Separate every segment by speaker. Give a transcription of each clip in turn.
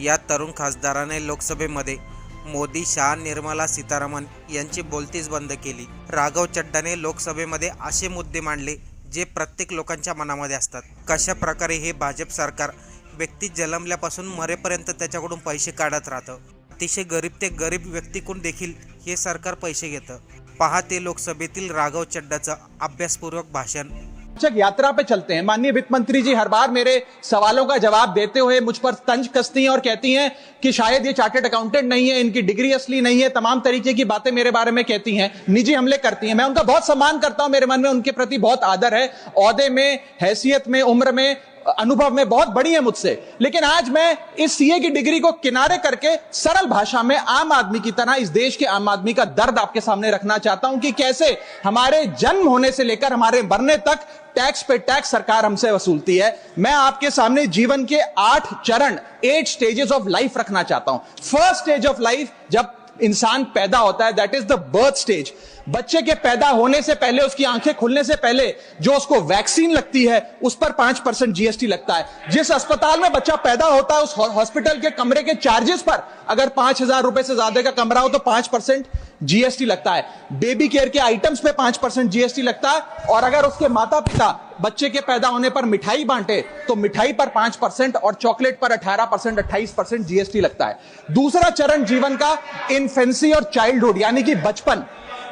Speaker 1: या तरुण खासदाराने लोकसभेमध्ये मोदी, शाह, निर्मला सीतारामन यांची बोलतीच बंद केली। राघव चड्डाने लोकसभेमध्ये असे मुद्दे मांडले जे प्रत्येक लोकांच्या मनामध्ये असतात। कशा प्रकारे हे भाजप सरकार व्यक्ती जन्मल्यापासून मरेपर्यंत त्याच्याकडून पैसे काढत राहतं। अतिशय गरीब ते गरीब व्यक्तीकडून देखील हे सरकार पैसे घेतं। पहा ते लोकसभेतील राघव चड्डाचं अभ्यासपूर्वक भाषण।
Speaker 2: यात्रा पे चलते हैं। माननीय वित्त मंत्री जी हर बार मेरे सवालों का जवाब देते हुए मुझ पर तंज कसती हैं और कहती हैं कि शायद ये चार्टर्ड अकाउंटेंट नहीं है, इनकी डिग्री असली नहीं है, तमाम तरीके की बातें मेरे बारे में कहती हैं, निजी हमले करती हैं। मैं उनका बहुत सम्मान करता हूं, मेरे मन में उनके प्रति बहुत आदर है, ओहदे में, हैसियत में, उम्र में, अनुभव में बहुत बड़ी है मुझसे। लेकिन आज मैं इस सीए की डिग्री को किनारे करके सरल भाषा में आम आदमी की तरह इस देश के आम आदमी का दर्द आपके सामने रखना चाहता हूं कि कैसे हमारे जन्म होने से लेकर हमारे मरने तक टैक्स पे टैक्स सरकार हमसे वसूलती है। मैं आपके सामने जीवन के 8 चरण, 8 स्टेजेस ऑफ लाइफ रखना चाहता हूं। फर्स्ट स्टेज ऑफ लाइफ, जब इंसान पैदा होता है, that is the birth stage. बच्चे के पैदा होने से पहले, उसकी आंखें खुलने से पहले जो उसको वैक्सीन लगती है उस पर 5% जीएसटी लगता है। जिस अस्पताल में बच्चा पैदा होता है उस हॉस्पिटल के कमरे के चार्जेस पर अगर 5,000 रुपए से ज्यादा का कमरा हो तो 5% जीएसटी लगता है। बेबी केयर के आइटम्स पे 5% जीएसटी लगता है। और अगर उसके माता पिता बच्चे के पैदा होने पर मिठाई बांटे तो मिठाई पर 5% और चॉकलेट पर 18%, 28% जीएसटी लगता है। दूसरा चरण जीवन का इन्फेंसी और चाइल्डहुड यानी कि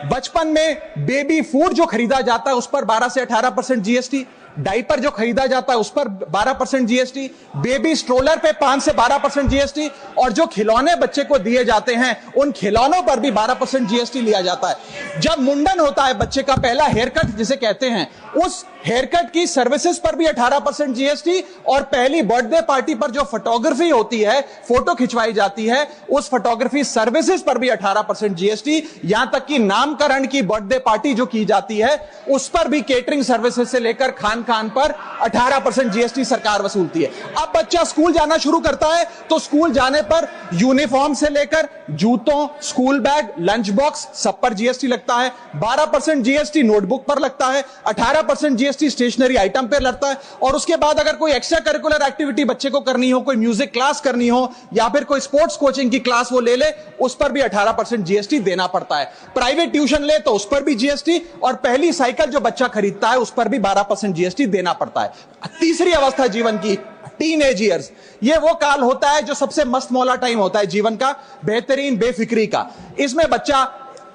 Speaker 2: बचपन में बेबी फूड जो खरीदा जाता है उस पर 12 से 18% जीएसटी, डाइपर जो खरीदा जाता है उस पर 12% जीएसटी, बेबी स्ट्रोलर पे 5 से 12% जीएसटी, और जो खिलौने बच्चे को दिए जाते हैं उन खिलौनों पर भी 12% जीएसटी लिया जाता है। जब मुंडन होता है बच्चे का, पहला हेयर कट जिसे कहते हैं, उस हेयर कट की सर्विसेज पर भी 18% जीएसटी, और पहली बर्थडे पार्टी पर जो फोटोग्राफी होती है, फोटो खिंचवाई जाती है, उस फोटोग्राफी सर्विसेज पर भी 18% जीएसटी। यहां तक कि नामकरण की बर्थडे पार्टी जो की जाती है उस पर भी केटरिंग सर्विसेज से लेकर खान पर 18% जीएसटी सरकार वसूलती है। अब बच्चा स्कूल जाना शुरू करता है तो स्कूल जाने पर यूनिफॉर्म से लेकर जूतों, स्कूल बैग, लंच बॉक्स सब पर जीएसटी लगता है। 12% जीएसटी नोटबुक पर लगता है, 18% जीएसटी स्टेशनरी आइटम पर लगता है। और उसके बाद अगर कोई एक्स्ट्रा करिकुलर एक्टिविटी बच्चे को करनी हो, कोई म्यूजिक क्लास करनी हो या फिर कोई स्पोर्ट्स कोचिंग की क्लास वो ले उस पर भी 18% जीएसटी देना पड़ता है। प्राइवेट ट्यूशन ले तो उस पर भी जीएसटी, और पहली साइकिल जो बच्चा खरीदता है उस पर भी 12% जीएसटी देना पड़ता है। तीसरी अवस्था जीवन की, टीनेज ईयर्स, ये वो काल होता है जो सबसे मस्त मौला टाइम होता है जीवन का, बेहतरीन बेफिक्री का। इसमें बच्चा,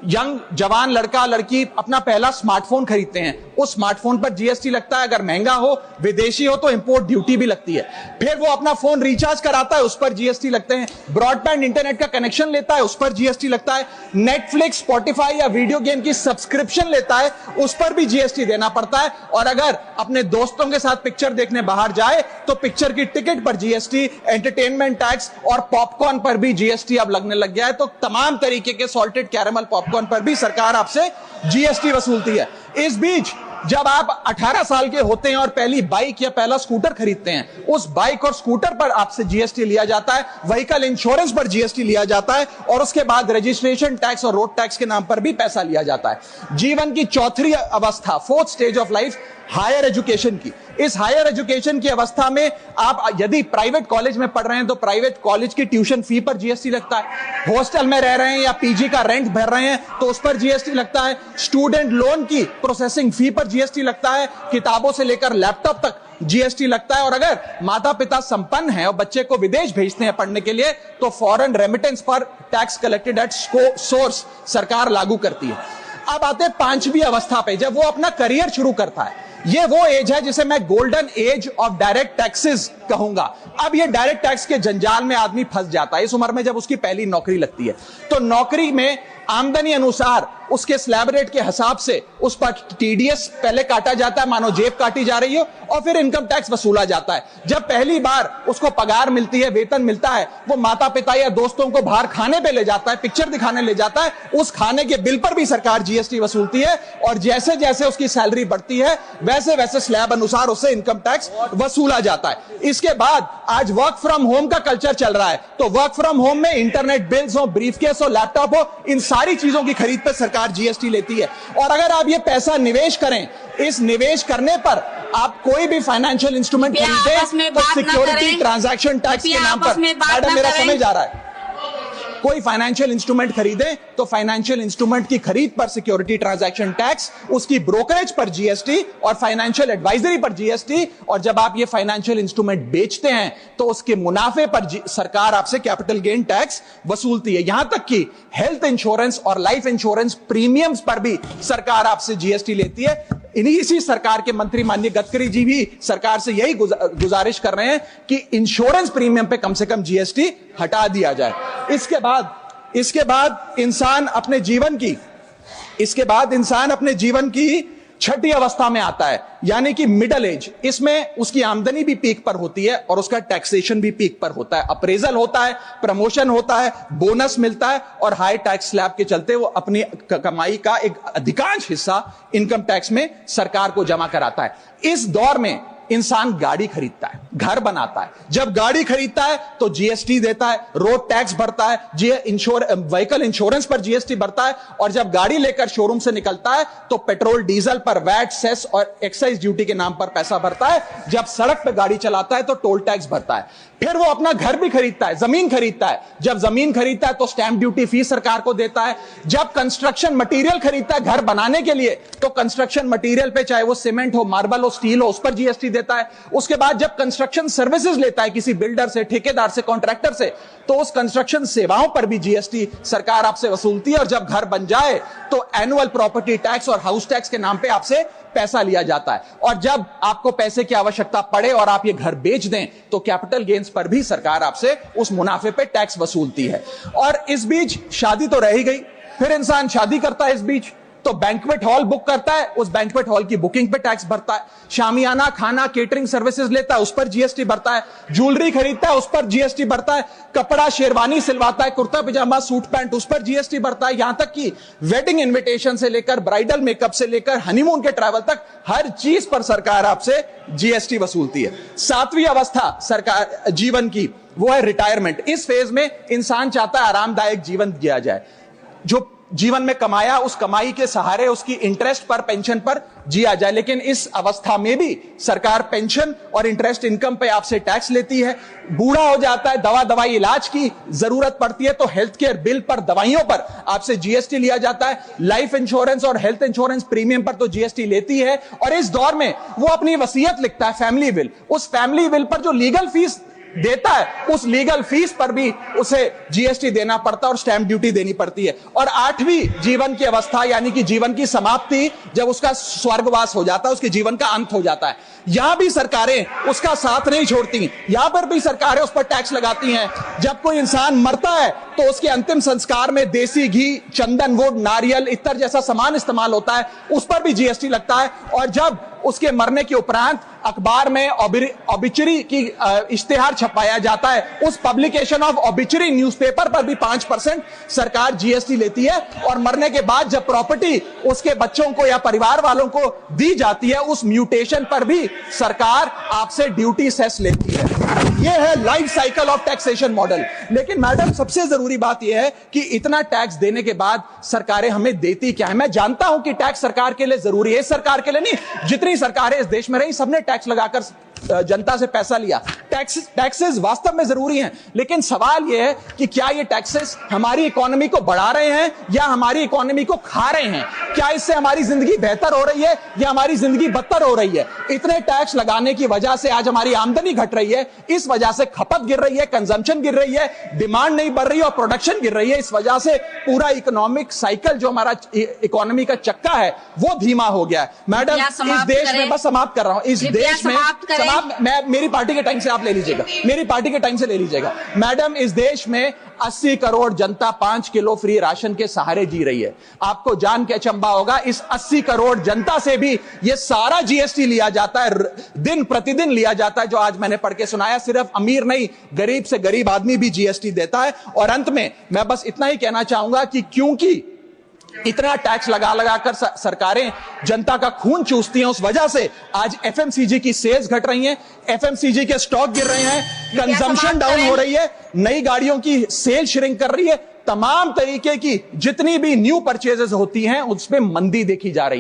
Speaker 2: यंग जवान लड़का लड़की अपना पहला स्मार्टफोन खरीदते हैं, उस स्मार्टफोन पर जीएसटी लगता है। अगर महंगा हो, विदेशी हो तो इंपोर्ट ड्यूटी भी लगती है। फिर वो अपना फोन रिचार्ज कराता है, उस पर जीएसटी लगते हैं। ब्रॉडबैंड इंटरनेट का कनेक्शन लेता है, उस पर जीएसटी लगता है। नेटफ्लिक्स, स्पॉटिफाई या वीडियो गेम की सब्सक्रिप्शन लेता है, उस पर भी जीएसटी देना पड़ता है। और अगर अपने दोस्तों के साथ पिक्चर देखने बाहर जाए तो पिक्चर की टिकट पर जीएसटी, एंटरटेनमेंट टैक्स और पॉपकॉर्न पर भी जीएसटी अब लगने लग गया है। तो तमाम तरीके के सॉल्टेड कैरेमल पॉपकॉर्न पर भी सरकार आपसे जीएसटी वसूलती है। इस बीच जब आप 18 साल के होते हैं और पहली बाइक या पहला स्कूटर खरीदते हैं, उस बाइक और स्कूटर पर आपसे जीएसटी लिया जाता है, व्हीकल इंश्योरेंस पर जीएसटी लिया जाता है, और उसके बाद रजिस्ट्रेशन टैक्स और रोड टैक्स के नाम पर भी पैसा लिया जाता है। जीवन की चौथी अवस्था, fourth stage of life, higher education की। इस हायर एजुकेशन की अवस्था में आप यदि प्राइवेट कॉलेज में पढ़ रहे हैं तो प्राइवेट कॉलेज की ट्यूशन फी पर जीएसटी लगता है। हॉस्टल में रह रहे हैं या पीजी का रेंट भर रहे हैं तो उस पर जीएसटी लगता है। स्टूडेंट लोन की प्रोसेसिंग फी पर जीएसटी लगता है। किताबों से लेकर लैपटॉप तक जीएसटी लगता है। और अगर माता पिता संपन्न हैं और बच्चे को विदेश भेजते हैं पढ़ने के लिए तो फॉरेन रेमिटेंस पर टैक्स कलेक्टेड एट सोर्स सरकार लागू करती है। अब आते हैं 5वीं अवस्था पे, जब वो अपना करियर शुरू करता है। ये वो एज है जिसे मैं golden age of direct taxes कहूंगा। अब ये डायरेक्ट टैक्स के जंजाल में आदमी फंस जाता है इस उम्र में जब उसकी पहली नौकरी लगती है। तो नौकरी में आमदनी अनुसार उसके स्लैब रेट के हिसाब से उस पर टीडीएस पहले काटा जाता है, मानो जेब काटी जा रही हो, और फिर इनकम टैक्स वसूला जाता है। जब पहली बार उसको पगार मिलती है, वेतन मिलता है, वो माता पिता या दोस्तों को बाहर खाने पे ले जाता है, पिक्चर दिखाने ले जाता है, उस खाने के बिल पर भी सरकार जीएसटी वसूलती है। और जैसे जैसे उसकी सैलरी बढ़ती है वैसे वैसे स्लैब अनुसार उससे इनकम टैक्स वसूला जाता है। इसके बाद आज वर्क फ्रॉम होम का कल्चर चल रहा है, तो वर्क फ्रॉम होम में इंटरनेट बिल्स हो, ब्रीफकेस हो, लैपटॉप हो, इन सारी चीजों की खरीद पर सरकार जीएसटी लेती है। और अगर आप ये पैसा निवेश करें, इस निवेश करने पर आप कोई भी फाइनेंशियल इंस्ट्रूमेंट
Speaker 3: आपस में
Speaker 2: खरीदें तो
Speaker 3: बात ना
Speaker 2: सिक्योरिटी
Speaker 3: करें।
Speaker 2: ट्रांजैक्शन टैक्स के नाम
Speaker 3: आपस
Speaker 2: पर,
Speaker 3: में बात
Speaker 2: मैडम
Speaker 3: ना
Speaker 2: मेरा
Speaker 3: करें।
Speaker 2: समय जा रहा है, कोई फाइनेंशियल इंस्ट्रूमेंट खरीदे तो फाइनेंशियल इंस्ट्रूमेंट की खरीद पर सिक्योरिटी ट्रांजैक्शन टैक्स, उसकी ब्रोकरेज पर जीएसटी और फाइनेंशियल एडवाइजरी पर जीएसटी, और जब आप ये फाइनेंशियल इंस्ट्रूमेंट बेचते हैं तो उसके मुनाफे पर सरकार आपसे कैपिटल गेन टैक्स वसूलती है। यहां तक कि हेल्थ इंश्योरेंस और लाइफ इंश्योरेंस प्रीमियम्स पर भी सरकार आपसे जीएसटी लेती है। इसी सरकार के मंत्री माननीय गडकरी जी भी सरकार से यही गुजारिश कर रहे हैं कि इंश्योरेंस प्रीमियम पे कम से कम जीएसटी हटा दिया जाए। इसके बाद इंसान अपने जीवन की छठी अवस्था में आता है, यानी कि मिडिल एज। इसमें उसकी आमदनी भी पीक पर होती है और उसका टैक्सेशन भी पीक पर होता है। अप्रेजल होता है, प्रमोशन होता है, बोनस मिलता है और हाई टैक्स स्लैब के चलते वो अपनी कमाई का एक अधिकांश हिस्सा इनकम टैक्स में सरकार को जमा कराता है। इस दौर में इंसान गाड़ी खरीदता है, घर बनाता है। जब गाड़ी खरीदता है तो जीएसटी देता है, रोड टैक्स भरता है, व्हीकल इंश्योरेंस पर जीएसटी भरता है, और जब गाड़ी लेकर शोरूम से निकलता है तो पेट्रोल डीजल पर वैट, सेस और एक्साइज ड्यूटी के नाम पर पैसा भरता है। जब सड़क पर गाड़ी चलाता है तो टोल टैक्स भरता है। फिर वो अपना घर भी खरीदता है, जमीन खरीदता है। जब जमीन खरीदता है तो स्टैंप ड्यूटी फीस सरकार को देता है। जब कंस्ट्रक्शन मटेरियल खरीदता है घर बनाने के लिए तो कंस्ट्रक्शन मटेरियल पे, चाहे वो सीमेंट हो, मार्बल हो, स्टील हो, उस पर जीएसटी देता है। उसके बाद जब कंस्ट्रक्शन सर्विसेज लेता है किसी बिल्डर से, ठेकेदार से, कॉन्ट्रैक्टर से, तो उस कंस्ट्रक्शन सेवाओं पर भी जीएसटी सरकार आपसे वसूलती है। और जब घर बन जाए तो एनुअल प्रॉपर्टी टैक्स और हाउस टैक्स के नाम पे आपसे पैसा लिया जाता है। और जब आपको पैसे की आवश्यकता पड़े और आप ये घर बेच दें तो कैपिटल गेन्स पर भी सरकार आपसे उस मुनाफे पे टैक्स वसूलती है। और इस बीच शादी तो रह ही गई, फिर इंसान शादी करता है, इस बीच तो बैंक्वेट हॉल बुक करता है, उस बैंक्वेट हॉल की बुकिंग पे टैक्स भरता है। शामियाना, खाना, केटरिंग सर्विसेज लेता है, उस पर जीएसटी भरता है। ज्वेलरी खरीदता है, उस पर जीएसटी भरता है। कपड़ा, शेरवानी सिलवाता है, कुर्ता पजामा, सूट पैंट, उस पर जीएसटी भरता है। यहां तक कि वेडिंग इनविटेशन से लेकर, ब्राइडल मेकअप से लेकर, हनीमून के ट्रैवल तक हर चीज पर सरकार आपसे जीएसटी वसूलती है। सातवीं अवस्था सरकार जीवन की वो है रिटायरमेंट। इस फेज में इंसान चाहता है आरामदायक जीवन जिया जाए, जो जीवन में कमाया उस कमाई के सहारे उसकी इंटरेस्ट पर, पेंशन पर जिया जाए। लेकिन इस अवस्था में भी सरकार पेंशन और इंटरेस्ट इनकम पे आपसे टैक्स लेती है। बूढ़ा हो जाता है, दवाई इलाज की जरूरत पड़ती है तो हेल्थ केयर बिल पर, दवाइयों पर आपसे जीएसटी लिया जाता है। लाइफ इंश्योरेंस और हेल्थ इंश्योरेंस प्रीमियम पर तो जीएसटी लेती है। और इस दौर में वो अपनी वसीयत लिखता है, फैमिली विल। उस फैमिली विल पर जो लीगल फीस देता है, उस लीगल फीस पर भी उसे जीएसटी देना पड़ता है और स्टैंप ड्यूटी देनी पड़ती है। और आठवीं जीवन की अवस्था, यानी कि जीवन की समाप्ति, जब उसका स्वर्गवास हो जाता है, उसके जीवन का अंत हो जाता है, यहां भी सरकारें उसका साथ नहीं छोड़ती। यहां पर भी सरकारें उस पर टैक्स लगाती हैं। जब कोई इंसान मरता है तो उसके अंतिम संस्कार में देसी घी, चंदन, वुड, नारियल, इत्तर जैसा सामान इस्तेमाल होता है, उस पर भी जीएसटी लगता है। और जब उसके मरने के उपरांत अखबार में ऑबिचरी की इश्तेहार छपाया जाता है, उस पब्लिकेशन ऑफ ऑबिचरी न्यूज़पेपर पर भी 5% सरकार जीएसटी लेती है। और मरने के बाद जब प्रॉपर्टी उसके बच्चों को या परिवार वालों को दी जाती है, उस म्यूटेशन पर भी सरकार आपसे ड्यूटी सेस लेती है। यह है life cycle of taxation model. लेकिन मैडम, सबसे जरूरी बात यह है कि इतना टैक्स देने के बाद सरकारें हमें देती क्या है। मैं जानता हूं कि टैक्स सरकार के लिए जरूरी है, सरकार के लिए नहीं, जितनी सरकारें इस देश में रही सबने टैक्स लगाकर जनता से पैसा लिया। टैक्सेस वास्तव में जरूरी हैं, लेकिन सवाल यह है कि क्या ये टैक्सेस हमारी इकोनॉमी को बढ़ा रहे हैं या हमारी इकोनॉमी को खा रहे हैं? क्या इससे हमारी जिंदगी बेहतर हो रही है या हमारी जिंदगी बदतर हो रही है? इतने टैक्स लगाने की वजह से आज हमारी आमदनी घट रही है, इस वजह से खपत गिर रही है, कंजम्पशन गिर रही है, डिमांड नहीं बढ़ रही है और प्रोडक्शन गिर रही है। इस वजह से पूरा इकोनॉमिक साइकिल, जो हमारा इकोनॉमी का चक्का है, वो धीमा हो गया है। मैडम, इस देश में, बस समाप्त कर रहा हूं, इस देश में मैं, मेरी पार्टी के टाइम से आप ले लीजिएगा, मेरी पार्टी के टाइम से ले लीजिएगा। मैडम, इस देश में 80 करोड़ जनता 5 किलो फ्री राशन के सहारे जी रही है। आपको जान के अचंभा होगा, इस 80 करोड़ जनता से भी ये सारा जीएसटी लिया जाता है, दिन प्रतिदिन लिया जाता है, जो आज मैंने पढ़ के सुनाया। सिर्फ अमीर नहीं, गरीब से गरीब आदमी भी जीएसटी देता है। और अंत में मैं बस इतना ही कहना चाहूंगा कि क्योंकि इतना टैक्स लगा लगाकर सरकारें जनता का खून चूसती हैं, उस वजह से आज एफएमसीजी की सेल्स घट रही हैं, एफएमसीजी के स्टॉक गिर रहे हैं, कंजम्पशन डाउन हो रही है, नई गाड़ियों की सेल श्रिंक कर रही है, तमाम तरीके की जितनी भी न्यू परचेजेस होती हैं उस पे मंदी देखी जा रही है।